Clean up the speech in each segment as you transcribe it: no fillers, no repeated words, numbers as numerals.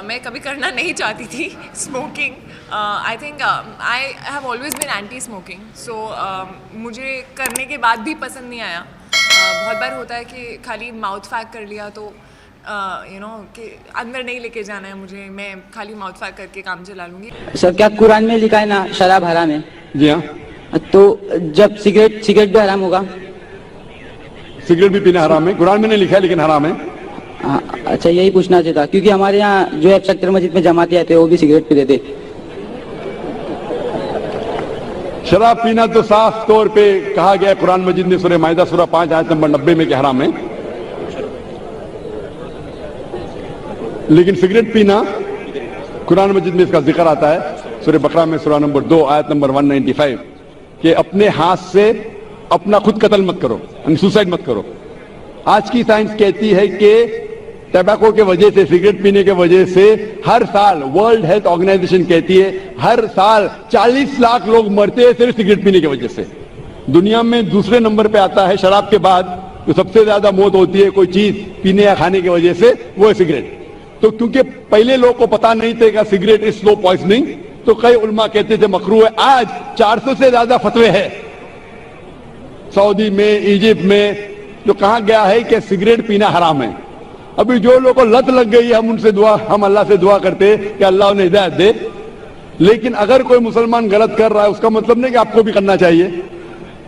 میں کبھی کرنا نہیں چاہتی تھی smoking. I think I have always been anti smoking, so مجھے کرنے کے بعد بھی پسند نہیں آیا. بہت بار ہوتا ہے کہ خالی ماؤتھ فیک کر لیا تو کہ اندر نہیں لے کے جانا ہے مجھے, میں خالی ماؤتھ فیک کر کے کام چلا لوں گی. سر کیا قرآن میں لکھا ہے نا شراب حرام ہے؟ جی ہاں. تو جب سگریٹ بھی حرام ہوگا؟ سگریٹ بھی پینا حرام ہے, قرآن میں نہیں لکھا ہے لیکن حرام ہے. اچھا, یہی پوچھنا چاہتا تھا کیونکہ ہمارے یہاں جو ہے سکتر مسجد میں جماعتیں آتے وہ بھی سگریٹ پیتے تھے. شراب پینا تو صاف طور پہ کہا گیا ہے قرآن مجید میں سورہ مائدہ سورہ 5 آیت نمبر 90 میں کہ حرام ہے. لیکن سگریٹ پینا قرآن مجید میں اس کا ذکر آتا ہے سورہ بقرہ میں سورہ نمبر 2 آیت نمبر 195 کہ اپنے ہاتھ سے اپنا خود قتل مت کرو, سوسائڈ مت کرو. آج کی سائنس کہتی ہے کہ ٹیباکو کے وجہ سے, سگریٹ پینے کے وجہ سے ہر سال ورلڈ ہیلتھ آرگنائزیشن کہتی ہے ہر سال 40 لاکھ لوگ مرتے ہیں صرف سگریٹ پینے کی وجہ سے. دنیا میں دوسرے نمبر پہ آتا ہے شراب کے بعد جو سب سے زیادہ موت ہوتی ہے کوئی چیز پینے یا کھانے کی وجہ سے, وہ ہے سگریٹ. تو کیونکہ پہلے لوگ کو پتا نہیں تھے کہ سگریٹ از سلو پوائزننگ, تو کئی علماء کہتے تھے مکروہ ہے. آج 400 سے زیادہ فتوے ہیں سعودی میں, ایجپٹ میں, جو کہا گیا ہے کہ سگریٹ پینا حرام ہے. ابھی جو لوگوں کو لت لگ گئی ہم اللہ سے دعا کرتے کہ اللہ انہیں ہدایت دے. لیکن اگر کوئی مسلمان غلط کر رہا ہے اس کا مطلب نہیں کہ آپ کو بھی کرنا چاہیے.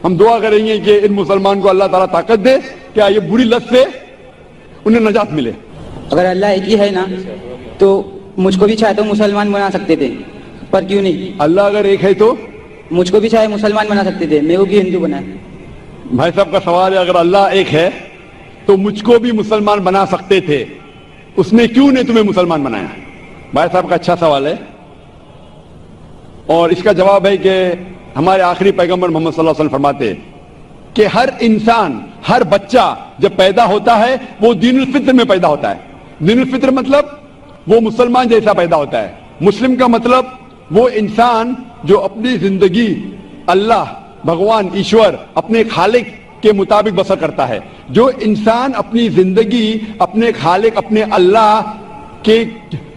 ہم دعا کریں گے کہ ان مسلمان کو اللہ تعالیٰ طاقت دے کہ یہ بری لت سے انہیں نجات ملے. اگر اللہ ایک ہی ہے نا تو مجھ کو بھی چاہے تو مسلمان بنا سکتے تھے, پر کیوں نہیں؟ اللہ اگر ایک ہے تو مجھ کو بھی چاہے مسلمان بنا سکتے تھے, میں وہ بھی ہندو بنا. بھائی صاحب کا سوال ہے اگر اللہ ایک ہے تو مجھ کو بھی مسلمان بنا سکتے تھے, اس نے کیوں نہیں تمہیں مسلمان بنایا؟ بھائی صاحب کا اچھا سوال ہے, اور اس کا جواب ہے کہ ہمارے آخری پیغمبر محمد صلی اللہ علیہ وسلم فرماتے کہ ہر انسان, ہر بچہ جب پیدا ہوتا ہے وہ دین الفطر میں پیدا ہوتا ہے. دین الفطر مطلب وہ مسلمان جیسا پیدا ہوتا ہے. مسلم کا مطلب وہ انسان جو اپنی زندگی اللہ بھگوان ایشور اپنے خالق کے مطابق بسر کرتا ہے. جو انسان اپنی زندگی اپنے خالق اپنے اللہ کے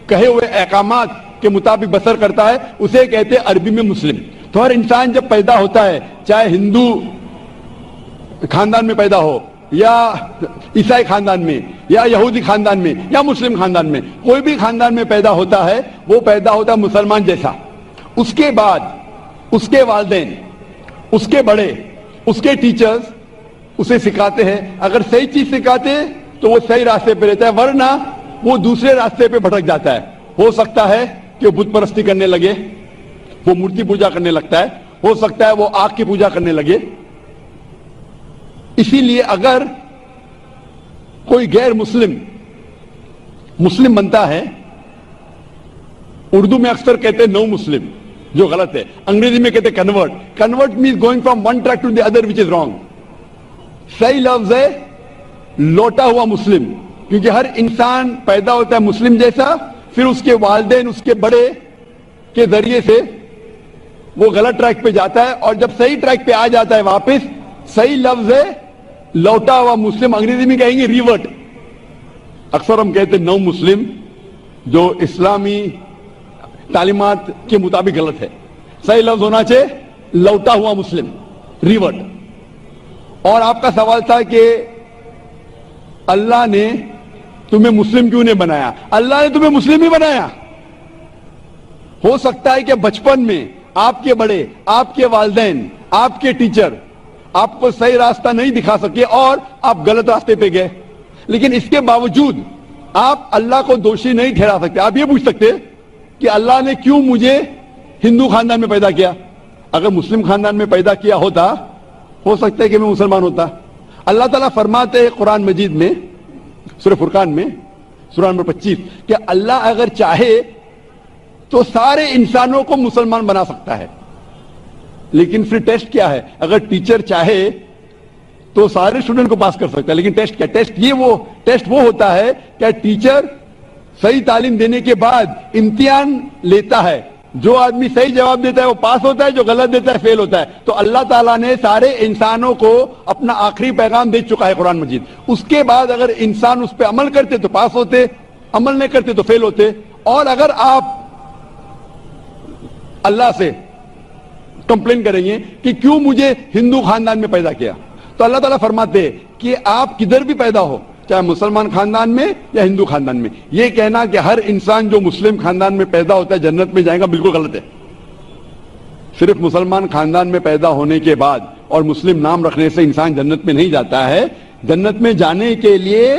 کہے ہوئے احکامات کے مطابق بسر کرتا ہے اسے کہتے ہیں عربی میں مسلم. تو ہر انسان جب پیدا ہوتا ہے, چاہے ہندو خاندان میں پیدا ہو یا عیسائی خاندان میں یا یہودی خاندان میں یا مسلم خاندان میں, کوئی بھی خاندان میں پیدا ہوتا ہے وہ پیدا ہوتا ہے مسلمان جیسا. اس کے بعد اس کے والدین, اس کے بڑے, اس کے ٹیچرز اسے سکھاتے ہیں. اگر صحیح چیز سکھاتے ہیں تو وہ صحیح راستے پہ رہتا ہے, ورنہ وہ دوسرے راستے پہ بھٹک جاتا ہے. ہو سکتا ہے کہ وہ بت پرستی کرنے لگے, وہ مورتی پوجا کرنے لگتا ہے, ہو سکتا ہے وہ آگ کی پوجا کرنے لگے. اسی لیے اگر کوئی غیر مسلم بنتا ہے, اردو میں اکثر کہتے ہیں نو مسلم, جو غلط ہے. انگریزی میں کہتے ہیں convert. Convert means going from one track to the other which is wrong. صحیح لفظ ہے لوٹا ہوا مسلم, کیونکہ ہر انسان پیدا ہوتا ہے مسلم جیسا, پھر اس کے والدین اس کے بڑے کے ذریعے سے وہ غلط ٹریک پہ جاتا ہے, اور جب صحیح ٹریک پہ آ جاتا ہے واپس, صحیح لفظ ہے لوٹا ہوا مسلم. انگریزی میں کہیں گے ریورٹ. اکثر ہم کہتے ہیں نو مسلم, جو اسلامی تعلیمات کے مطابق غلط ہے. صحیح لفظ ہونا چاہیے لوٹا ہوا مسلم, ریورٹ. اور آپ کا سوال تھا کہ اللہ نے تمہیں مسلم کیوں نہیں بنایا؟ اللہ نے تمہیں مسلم ہی بنایا. ہو سکتا ہے کہ بچپن میں آپ کے بڑے, آپ کے والدین, آپ کے ٹیچر آپ کو صحیح راستہ نہیں دکھا سکے اور آپ غلط راستے پہ گئے, لیکن اس کے باوجود آپ اللہ کو دوشی نہیں ٹھہرا سکتے. آپ یہ پوچھ سکتے کہ اللہ نے کیوں مجھے ہندو خاندان میں پیدا کیا؟ اگر مسلم خاندان میں پیدا کیا ہوتا ہو سکتا ہے کہ میں مسلمان ہوتا. اللہ تعالیٰ فرماتے ہیں قرآن مجید میں سورہ فرقان میں سورہ نمبر 25 کہ اللہ اگر چاہے تو سارے انسانوں کو مسلمان بنا سکتا ہے. لیکن پھر ٹیسٹ کیا ہے؟ اگر ٹیچر چاہے تو سارے اسٹوڈنٹ کو پاس کر سکتا ہے, لیکن ٹیسٹ کیا؟ ٹیسٹ وہ ہوتا ہے کہ ٹیچر صحیح تعلیم دینے کے بعد امتحان لیتا ہے. جو آدمی صحیح جواب دیتا ہے وہ پاس ہوتا ہے, جو غلط دیتا ہے فیل ہوتا ہے. تو اللہ تعالیٰ نے سارے انسانوں کو اپنا آخری پیغام دے چکا ہے قرآن مجید. اس کے بعد اگر انسان اس پہ عمل کرتے تو پاس ہوتے, عمل نہیں کرتے تو فیل ہوتے. اور اگر آپ اللہ سے کمپلین کریں گے کہ کیوں مجھے ہندو خاندان میں پیدا کیا، تو اللہ تعالیٰ فرماتے ہیں کہ آپ کدھر بھی پیدا ہو، چاہے مسلمان خاندان میں یا ہندو خاندان میں، یہ کہنا کہ ہر انسان جو مسلم خاندان میں پیدا ہوتا ہے جنت میں جائے گا، بالکل غلط ہے۔ صرف مسلمان خاندان میں پیدا ہونے کے بعد اور مسلم نام رکھنے سے انسان جنت میں نہیں جاتا ہے۔ جنت میں جانے کے لیے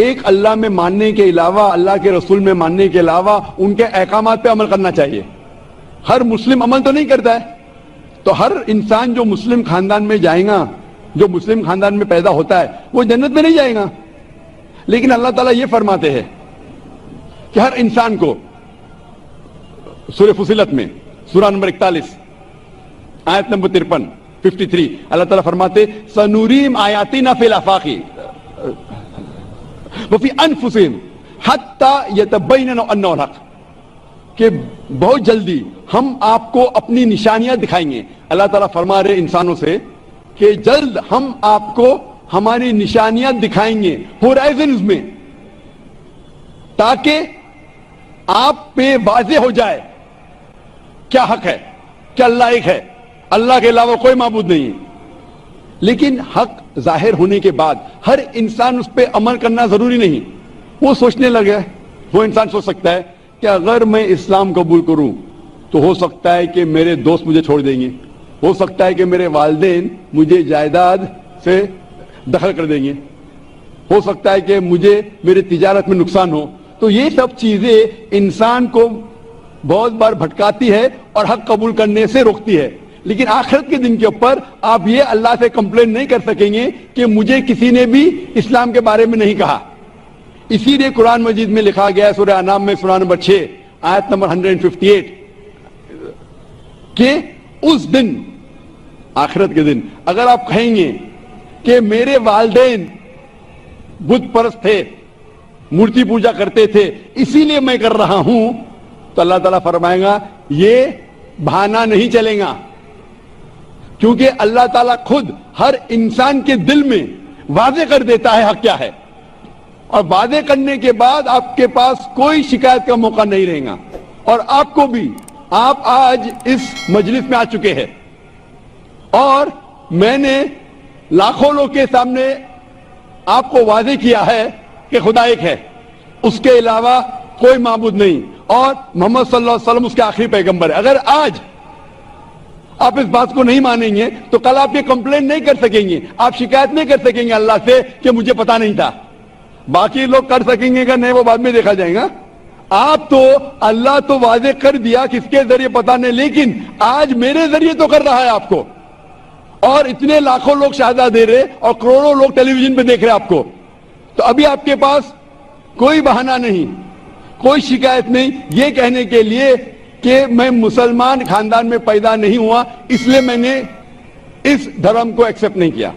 ایک اللہ میں ماننے کے علاوہ، اللہ کے رسول میں ماننے کے علاوہ ان کے احکامات پہ عمل کرنا چاہیے۔ ہر مسلم عمل تو نہیں کرتا ہے، تو ہر انسان جو مسلم خاندان میں جائے گا، جو مسلم خاندان میں پیدا ہوتا ہے، وہ جنت میں نہیں جائے گا۔ لیکن اللہ تعالیٰ یہ فرماتے ہیں کہ ہر انسان کو سورہ فصلت میں سورہ نمبر 41 آیت نمبر 53 اللہ تعالیٰ فرماتے سنوریم آیاتنا فی الآفاق وفی انفسہم حتی یتبین انہ الحق، کہ بہت جلدی ہم آپ کو اپنی نشانیاں دکھائیں گے۔ اللہ تعالیٰ فرما رہے انسانوں سے کہ جلد ہم آپ کو ہماری نشانیاں دکھائیں گے ہورائزنز میں، تاکہ آپ پہ واضح ہو جائے کیا حق ہے، کیا اللہ ایک ہے، اللہ کے علاوہ کوئی معبود نہیں ہے۔ لیکن حق ظاہر ہونے کے بعد ہر انسان اس پہ عمل کرنا ضروری نہیں۔ وہ سوچنے لگے، وہ انسان سوچ سکتا ہے کہ اگر میں اسلام قبول کروں تو ہو سکتا ہے کہ میرے دوست مجھے چھوڑ دیں گے، ہو سکتا ہے کہ میرے والدین مجھے جائیداد سے دخل کر دیں گے، ہو سکتا ہے کہ مجھے میرے تجارت میں نقصان ہو۔ تو یہ سب چیزیں انسان کو بہت بار بھٹکاتی ہے اور حق قبول کرنے سے روکتی ہے۔ لیکن آخرت کے دن کے اوپر آپ یہ اللہ سے کمپلین نہیں کر سکیں گے کہ مجھے کسی نے بھی اسلام کے بارے میں نہیں کہا۔ اسی لیے قرآن مجید میں لکھا گیا ہے سورہ انعام میں سورہ نمبر 6 آیت نمبر 158 کہ اس دن، آخرت کے دن، اگر آپ کہیں گے کہ میرے والدین بت پرست تھے، مورتی پوجا کرتے تھے، اسی لیے میں کر رہا ہوں، تو اللہ تعالیٰ فرمائے گا یہ بہانہ نہیں چلے گا، کیونکہ اللہ تعالیٰ خود ہر انسان کے دل میں واضح کر دیتا ہے حق کیا ہے، اور واضح کرنے کے بعد آپ کے پاس کوئی شکایت کا موقع نہیں رہے گا۔ اور آپ کو بھی، آپ آج اس مجلس میں آ چکے ہیں اور میں نے لاکھوں لوگ کے سامنے آپ کو واضح کیا ہے کہ خدا ایک ہے، اس کے علاوہ کوئی معبود نہیں، اور محمد صلی اللہ علیہ وسلم اس کے آخری پیغمبر ہے۔ اگر آج آپ اس بات کو نہیں مانیں گے تو کل آپ یہ کمپلین نہیں کر سکیں گے، آپ شکایت نہیں کر سکیں گے اللہ سے کہ مجھے پتا نہیں تھا۔ باقی لوگ کر سکیں گے کہ نہیں، وہ بعد میں دیکھا جائے گا۔ آپ تو اللہ تو واضح کر دیا کس کے ذریعے پتا نہیں، لیکن آج میرے ذریعے تو کر رہا ہے آپ کو، اور اتنے لاکھوں لوگ شہادہ دے رہے اور کروڑوں لوگ ٹیلی ویژن پہ دیکھ رہے آپ کو۔ تو ابھی آپ کے پاس کوئی بہانہ نہیں، کوئی شکایت نہیں یہ کہنے کے لیے کہ میں مسلمان خاندان میں پیدا نہیں ہوا، اس لیے میں نے اس دھرم کو ایکسپٹ نہیں کیا۔